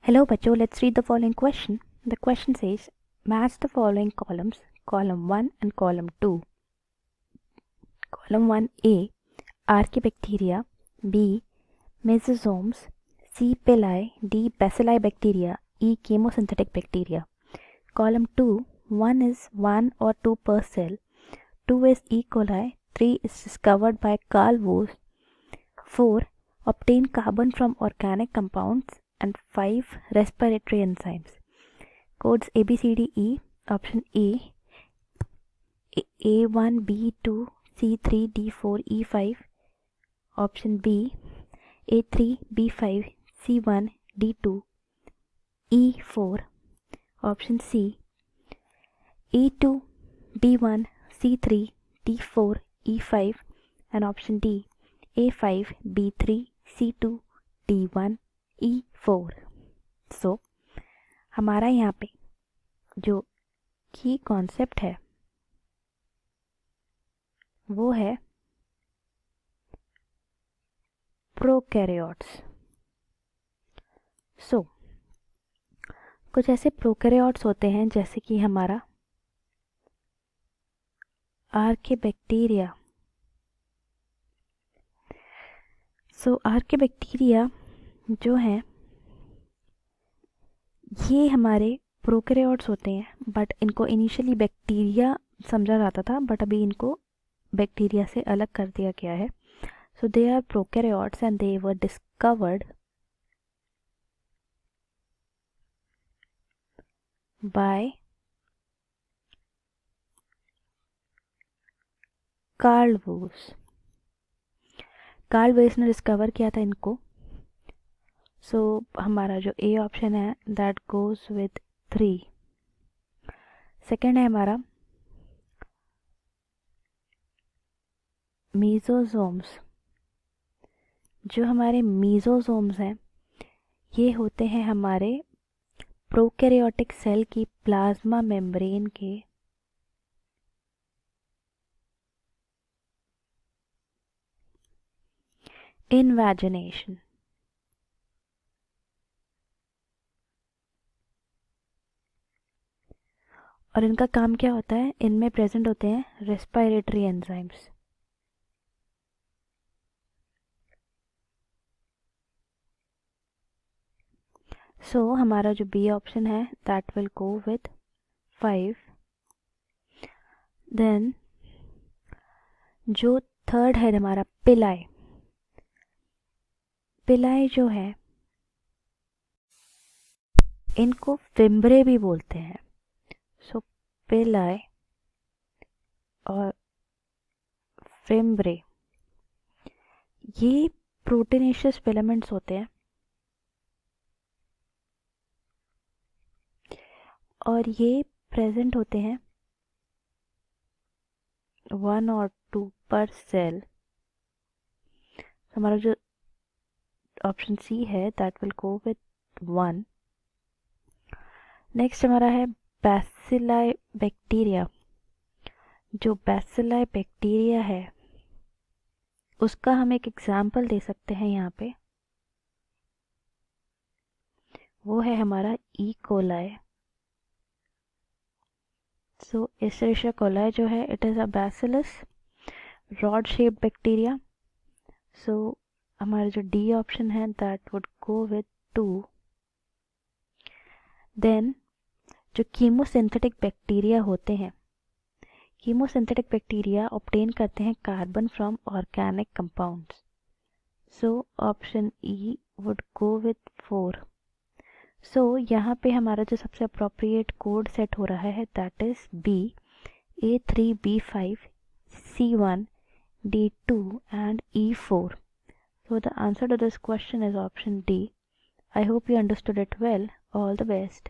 Hello, Bacho. Let's read the following question. The question says, match the following columns, column 1 and column 2. Column 1A, Archaebacteria, B, Mesosomes, C, Pili, D, Bacilli bacteria, E, chemosynthetic bacteria. Column 2, 1 is 1 or 2 per cell, 2 is E. coli, 3 is discovered by Carl Woese, 4, obtain carbon from organic compounds, and 5, respiratory enzymes. Codes A, B, C, D, E. Option A, A1, B2, C3, D4, E5. Option B, A3, B5, C1, D2, E4. Option C, A2, B1, C3, D4, E5. And option D, A5, B3, C2, D1, E4. So, हमारा यहाँ पे जो की concept है वो है prokaryotes. सो कुछ ऐसे प्रोकैरियोट्स होते हैं जैसे कि हमारा आर्कियबैक्टीरिया. सो आर्कियबैक्टीरिया जो हैं ये हमारे प्रोकैरियोट्स होते हैं, बट इनको इनिशियली बैक्टीरिया समझा जाता था, बट अभी इनको बैक्टीरिया से अलग कर दिया गया है. So they are prokaryotes and they were discovered by Carl Woese. Carl Woese ने डिस्कवर किया था इनको. सो हमारा जो ए ऑप्शन है दैट गोज विथ 3. सेकेंड है हमारा मीजोसोम्स. जो हमारे मीजोसोम्स हैं ये होते हैं हमारे प्रोकैरियोटिक सेल की प्लाज्मा मेम्ब्रेन के इनवैजिनेशन. और इनका काम क्या होता है, इनमें प्रेजेंट होते हैं रेस्पिरेटरी एंजाइम्स. सो हमारा जो बी ऑप्शन है that will go with 5. Then जो थर्ड है हमारा पिलाई. पिलाई जो है इनको फिम्ब्रे भी बोलते हैं. सो पिलाई और फिम्ब्रे ये प्रोटीनेशियस फिलामेंट्स होते हैं और ये प्रेजेंट होते हैं 1 और 2 पर सेल. हमारा जो ऑप्शन सी है that will go with 1. Next हमारा है बैसिलाई बैक्टीरिया. जो बैसिलाई बैक्टीरिया है उसका हम एक एग्जाम्पल दे सकते हैं यहाँ पे. वो है हमारा ई कोलाई. सो एस्चेरिशिया कोलाई जो है it is a bacillus rod shaped bacteria. So हमारा जो डी ऑप्शन है that would go with 2. Then जो कीमोसिंथेटिक बैक्टीरिया होते हैं, कीमोसिंथेटिक बैक्टीरिया ऑब्टेन करते हैं carbon from organic compounds. So option E would go with 4. So यहाँ पे हमारा जो सबसे अप्रोप्रिएट कोड सेट हो रहा है that is B, A3, B5, C1, D2 and E4. So the answer to this question is option D. I hope you understood it well. All the best.